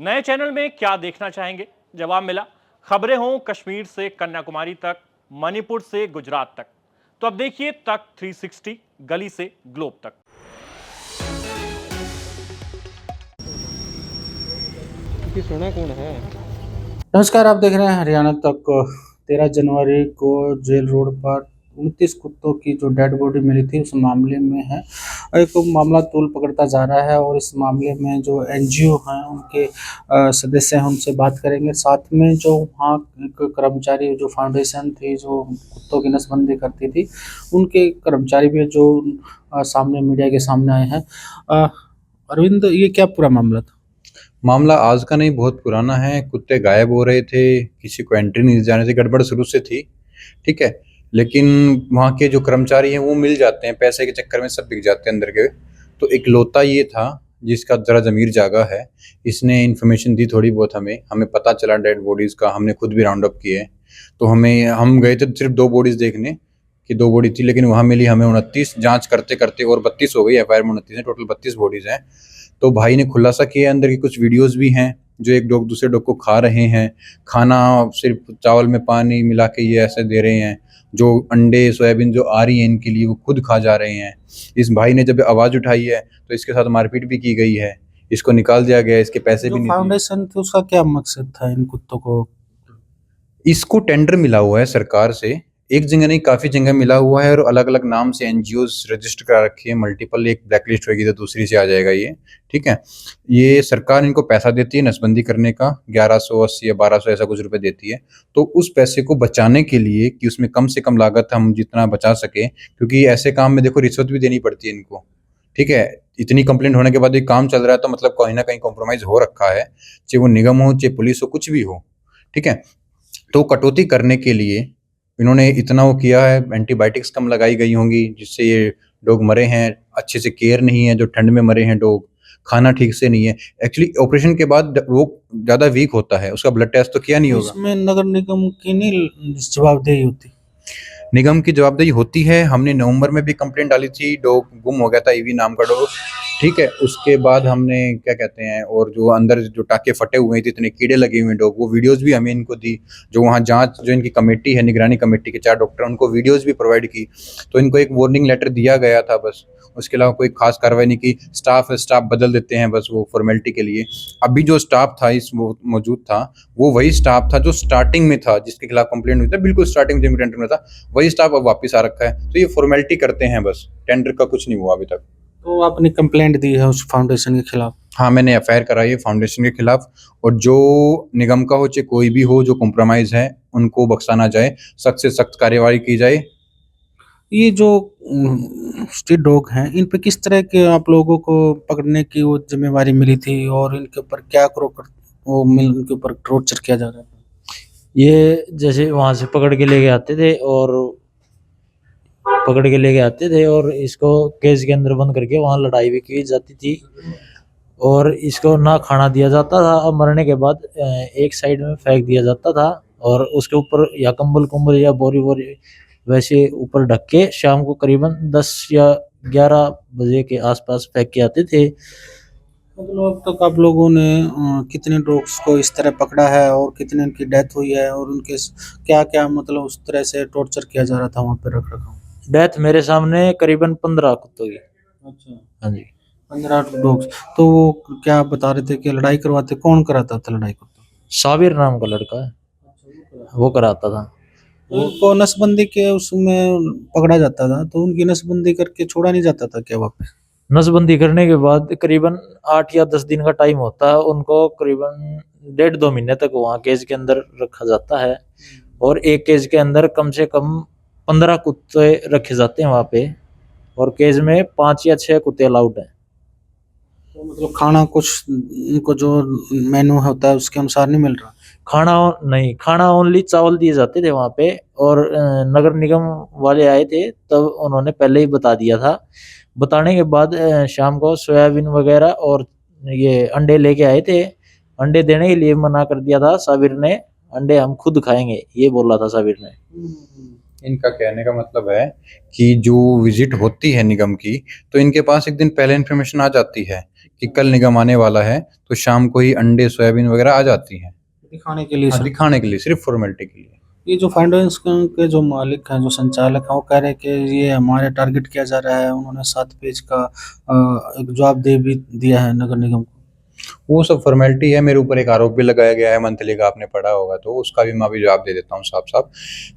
नए चैनल में क्या देखना चाहेंगे? जवाब मिला। खबरें हों कश्मीर से कन्याकुमारी तक, मणिपुर से गुजरात तक। तो अब देखिए तक 360, गली से ग्लोब तक। सुना कौन है? नमस्कार, आप देख रहे हैं हरियाणा तक। 13 जनवरी को जेल रोड पर 29 कुत्तों की जो डेड बॉडी मिली थी, उस मामले में है एक मामला तूल पकड़ता जा रहा है। और इस मामले में जो एनजीओ हैं उनके सदस्य हैं, उनसे बात करेंगे। साथ में जो वहाँ एक कर्मचारी, जो फाउंडेशन थी जो कुत्तों की नसबंदी करती थी, उनके कर्मचारी भी जो सामने मीडिया के सामने आए हैं। अरविंद, ये क्या पूरा मामला था? मामला आज का नहीं, बहुत पुराना है। कुत्ते गायब हो रहे थे, किसी को एंट्री नहीं जाने से, गड़बड़ शुरू से थी। ठीक है, लेकिन वहाँ के जो कर्मचारी हैं वो मिल जाते हैं, पैसे के चक्कर में सब बिक जाते हैं अंदर के। तो एक लौता ये था जिसका जरा जमीर जागा है। इसने इन्फॉर्मेशन दी थोड़ी बहुत, हमें पता चला डेड बॉडीज का। हमने खुद भी राउंड अप किए। तो हम गए थे सिर्फ 2 बॉडीज देखने कि 2 बॉडी थी, लेकिन वहाँ मिली हमें 29। जांच करते करते और 32 हो गई। एफआईआर में 29 है, टोटल 32 बॉडीज हैं। तो भाई ने खुलासा किया, अंदर की कुछ वीडियोस भी हैं जो एक डॉग दूसरे डॉग को खा रहे हैं। खाना सिर्फ चावल में पानी मिला के ये ऐसे दे रहे हैं। जो अंडे सोयाबीन जो आ रही है इनके लिए, वो खुद खा जा रहे हैं। इस भाई ने जब आवाज़ उठाई है तो इसके साथ मारपीट भी की गई है। इसको निकाल दिया गया, इसके पैसे जो भी नहीं दिए। फाउंडेशन थी उसका क्या मकसद था इन कुत्तों को? इसको टेंडर मिला हुआ है सरकार से। एक जगह नहीं, काफ़ी जगह मिला हुआ है, और अलग-अलग नाम से एनजीओज़ रजिस्टर करा रखी है। मल्टीपल, एक ब्लैकलिस्ट होगी तो दूसरी से आ जाएगा ये। ठीक है? ये सरकार इनको पैसा देती है नसबंदी करने का, 1180 या 1200 ऐसा कुछ रुपए देती है। तो उस पैसे को बचाने के लिए कि उसमें कम से कम लागत हम जितना बचा सकें, क्योंकि ऐसे काम में देखो रिश्वत भी देनी पड़ती है इनको। ठीक है? इतनी कंप्लेंट होने के बाद ये काम चल रहा है तो मतलब कहीं न कहीं कॉम्प्रोमाइज़ हो रखा है। चाहे वो निगम हो, चाहे पुलिस हो, कुछ भी हो। ठीक है? तो कटौती करने के लिए इन्होंने इतना वो किया है। एंटीबायोटिक्स कम लगाई गई होंगी जिससे ये डॉग मरे हैं। अच्छे से केयर नहीं है, जो ठंड में मरे हैं डॉग। खाना ठीक से नहीं है। एक्चुअली ऑपरेशन के बाद वो ज़्यादा वीक होता है। उसका ब्लड टेस्ट तो किया नहीं होगा। इसमें नगर निगम की नहीं जवाबदेही होती? निगम की जवाबदेही होती है। हमने नवंबर में भी कंप्लेंट डाली थी, डॉग गुम हो गया था, ईवी नाम का डॉग। ठीक है, उसके बाद हमने क्या कहते हैं, और जो अंदर जो टाके फटे हुए थे, इतने कीड़े लगे हुए हैं डॉग, वो वीडियोस भी हमें इनको दी। जो वहाँ जांच, जो इनकी कमेटी है, निगरानी कमेटी के 4 डॉक्टर, उनको वीडियोस भी प्रोवाइड की। तो इनको एक वार्निंग लेटर दिया गया था बस। उसके अलावा कोई खास कार्रवाई नहीं की। स्टाफ बदल देते हैं बस वो फॉर्मेलिटी के लिए। अभी जो स्टाफ था इस वो मौजूद था, वो वही स्टाफ था जो स्टार्टिंग में था, जिसके खिलाफ कंप्लेंट हुई थी, बिल्कुल स्टार्टिंग में टेंडर में था। वही स्टाफ अब वापस आ रखा है। तो ये फॉर्मेलिटी करते हैं बस, टेंडर का कुछ नहीं हुआ अभी तक। तो आपने कंप्लेंट दी है उस फाउंडेशन के खिलाफ? हाँ, मैंने एफआईआर कराई है फाउंडेशन के खिलाफ। और जो निगम का हो चाहे कोई भी हो, जो कॉम्प्रोमाइज है उनको बख्शा ना जाए, सख्त से सख्त कार्यवाही की जाए। ये जो स्ट्रीट डॉग हैं, इन पे किस तरह के आप लोगों को पकड़ने की वो जिम्मेवारी मिली थी, और इनके ऊपर क्या इनके ऊपर टॉर्चर किया जा रहा था? ये जैसे वहां से पकड़ के लेके आते थे और इसको केज के अंदर बंद करके वहां लड़ाई भी की जाती थी। और इसको ना खाना दिया जाता था। अब मरने के बाद एक साइड में फेंक दिया जाता था और उसके ऊपर या कंबल कुंबल या बोरी बोरी वैसे ऊपर ढक के शाम को करीबन 10 या 11 बजे के आसपास फेंक के आते थे। मतलब अब तक आप लोगों ने कितने डॉग्स को इस तरह पकड़ा है, और कितने इनकी डेथ हुई है, और उनके क्या क्या मतलब उस तरह से टॉर्चर किया जा रहा था वहाँ पे रख रखा? डेथ मेरे सामने करीबन 15 कुत्तों की। अच्छा, हाँ जी। 15 डॉग्स। तो वो क्या बता रहे थे कि लड़ाई करवाते? कौन कराता था लड़ाई को? साबिर नाम का लड़का है, वो कराता था। उनको नसबंदी के उसमें पकड़ा जाता था, तो उनकी नसबंदी करके छोड़ा नहीं जाता था क्या वापस? नसबंदी करने के बाद करीबन 8 या 10 दिन का टाइम होता है। उनको करीबन 1.5-2 महीने तक वहाँ केज के अंदर रखा जाता है। और एक केज के अंदर कम से कम 15 कुत्ते रखे जाते हैं वहाँ पे। और केज में 5 या 6 कुत्ते अलाउड हैं। तो मतलब खाना कुछ उनको जो मेनू होता है उसके अनुसार नहीं मिल रहा? खाना नहीं, खाना ओनली चावल दिए जाते थे वहाँ पे। और नगर निगम वाले आए थे तब उन्होंने पहले ही बता दिया था। बताने के बाद शाम को सोयाबीन वगैरह और ये अंडे लेके आए थे। अंडे देने के लिए मना कर दिया था साबिर ने। अंडे हम खुद खाएंगे, ये बोला था साबिर ने। इनका कहने का मतलब है कि जो विजिट होती है निगम की, तो इनके पास एक दिन पहले इन्फॉर्मेशन आ जाती है कि कल निगम आने वाला है, तो शाम को ही अंडे सोयाबीन वगैरह आ जाती हैं। दिखाने के लिए हाँ, सर। दिखाने के लिए, सिर्फ फॉर्मेलिटी के लिए। ये जो फाउंडेशन के जो मालिक हैं, जो संचालक हैं, वो कह रहे हैं कि ये हमारे टारगेट किया जा रहा है। उन्होंने 7 पेज का एक जवाबदेही भी दिया है नगर निगम को। वो सब फॉर्मेलिटी है। मेरे ऊपर एक आरोप भी लगाया गया है मंथली का, आपने पढ़ा होगा, तो उसका भी मैं अभी जवाब दे देता हूँ साफ साफ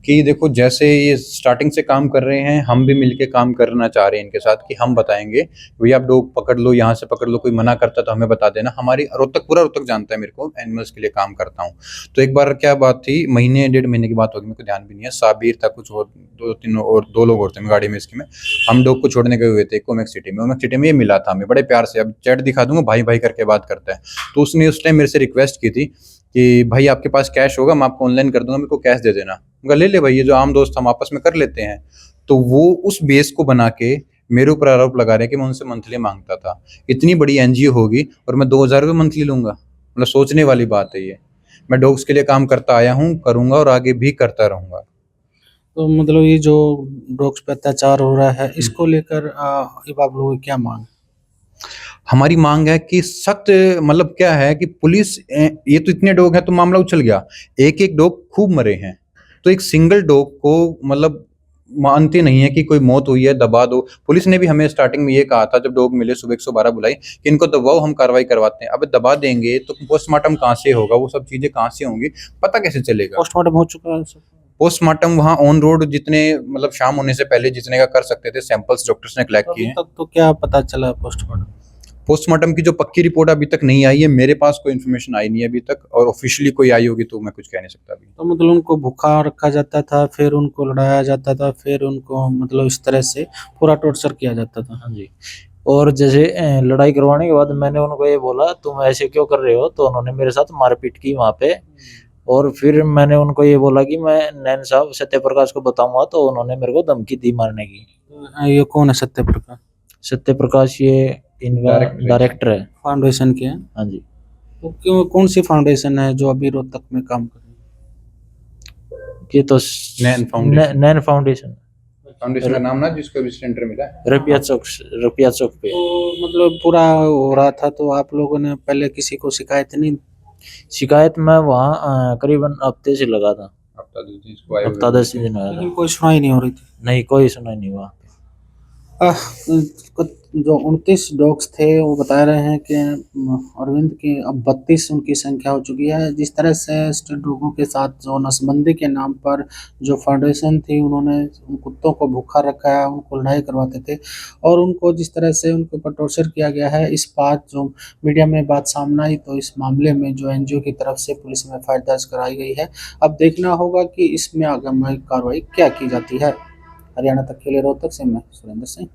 कि देखो, जैसे ये स्टार्टिंग से काम कर रहे हैं, हम भी मिलके काम करना चाह रहे हैं इनके साथ कि हम बताएंगे भैया आप डॉग पकड़ लो, यहाँ से पकड़ लो, कोई मना करता तो हमें बता देना। हमारी रोहतक, पूरा रोहतक जानता है मेरे को, एनिमल्स के लिए काम करता हूँ। तो एक बार क्या बात थी, महीने 1.5 महीने की बात होगी, मेरे को ध्यान भी नहीं है, साबिर था, कुछ और 2-3 और 2 लोग और थे मैं गाड़ी में इसकी में। हम डॉग को छोड़ने गए हुए थे कोमेक सिटी में ये मिला था हमें बड़े प्यार से। अब चैट दिखा दूंगा, भाई भाई करके बात करता है। तो उसने उस टाइम मेरे से रिक्वेस्ट की थी कि भाई आपके पास कैश होगा, मैं आपको ऑनलाइन कर दूंगा, मेरे को कैश दे देना। मैं कहा ले ले भाई, ये जो आम दोस्त हम आपस में कर लेते हैं। तो वो उस बेस को बना के मेरे ऊपर आरोप लगा रहे हैं कि मैं उनसे मंथली मांगता था। इतनी बड़ी एनजीओ होगी और मैं 2,000 रुपये मंथली लूंगा? मतलब सोचने वाली बात है ये। मैं डॉग्स के लिए काम करता आया हूँ, करूंगा और आगे भी करता रहूंगा। तो मतलब ये जो डॉग्स पे अत्याचार हो रहा है, इसको लेकर अब आप लोगों की क्या मांग है? हमारी मांग है कि सख्त, मतलब क्या है कि पुलिस, ये तो इतने डॉग हैं तो मामला उछल गया, एक एक डॉग खूब मरे हैं, तो एक सिंगल डॉग को मतलब मानते नहीं है कि कोई मौत हुई है, दबा दो। पुलिस ने भी हमें स्टार्टिंग में ये कहा था जब डॉग मिले, सुबह 112 बुलाई कि इनको दबाओ, हम कार्रवाई करवाते हैं। अब दबा देंगे तो पोस्टमार्टम कहाँ से होगा, वो सब चीजें कहाँ से होंगी, पता कैसे चलेगा? पोस्टमार्टम हो चुका है सर? पोस्टमार्टम वहाँ ऑन रोड जितने, मतलब शाम होने से पहले जितने का कर सकते थे, सैंपल्स डॉक्टर्स ने कलेक्ट किए अभी हैं। तक तो क्या पता चला पोस्टमार्टम? पोस्टमार्टम की जो पक्की रिपोर्ट अभी तक नहीं आई है, मेरे पास कोई इन्फॉर्मेशन आई नहीं है अभी तक, और ऑफिशियली कोई आई होगी तो मैं कुछ कह नहीं सकता अभी। तो मतलब उनको भूखा रखा जाता था, फिर उनको लड़ाया जाता था, फिर उनको मतलब इस तरह से पूरा टॉर्चर किया जाता था। हाँ जी। और जैसे लड़ाई करवाने के बाद मैंने उनको ये बोला तुम ऐसे क्यों कर रहे हो, तो उन्होंने मेरे साथ मारपीट की वहाँ पे। और फिर मैंने उनको ये बोला कि मैं नैन साहब सत्यप्रकाश को बताऊंगा, तो उन्होंने मेरे को धमकी दी मारने की। ये कौन है सत्यप्रकाश? सत्यप्रकाश ये इनका डायरेक्टर है। फाउंडेशन के हैं? हाँ जी। तो क्यों, कौन सी फाउंडेशन है जो अभी रोहतक में काम कर रही है? ये तो नैन फाउंडेशन। नैन फाउंडेशन, फाउंडेशन का नाम ना, जिसको अभी सेंटर मिला है। रपिया चौक पे। तो मतलब पूरा हो रहा था, तो आप लोगों ने पहले किसी को शिकायत नहीं? शिकायत मैं वहाँ करीबन हफ्ते से लगा था, हफ्ता 10 दिन इसको आए हुए हफ्ता 10 दिन हुआ लेकिन था। कोई सुनाई नहीं हो रही थी? नहीं, कोई सुनाई नहीं हुआ। आह, जो 29 डॉग्स थे वो बता रहे हैं कि अरविंद की अब 32 उनकी संख्या हो चुकी है। जिस तरह से स्ट्रीट डॉगों के साथ जो नसबंदी के नाम पर जो फाउंडेशन थी, उन्होंने उन कुत्तों को भूखा रखा है, उनको लड़ाई करवाते थे, और उनको जिस तरह से उनके ऊपर टॉर्चर किया गया है, इस बात जो मीडिया में बात सामने आई, तो इस मामले में जो एनजीओ की तरफ से पुलिस में एफआईआर दर्ज कराई गई है। अब देखना होगा कि इसमें आगामी कार्रवाई क्या की जाती है। हरियाणा तक के लिए रोहतक से मैं सुरेंद्र सिंह।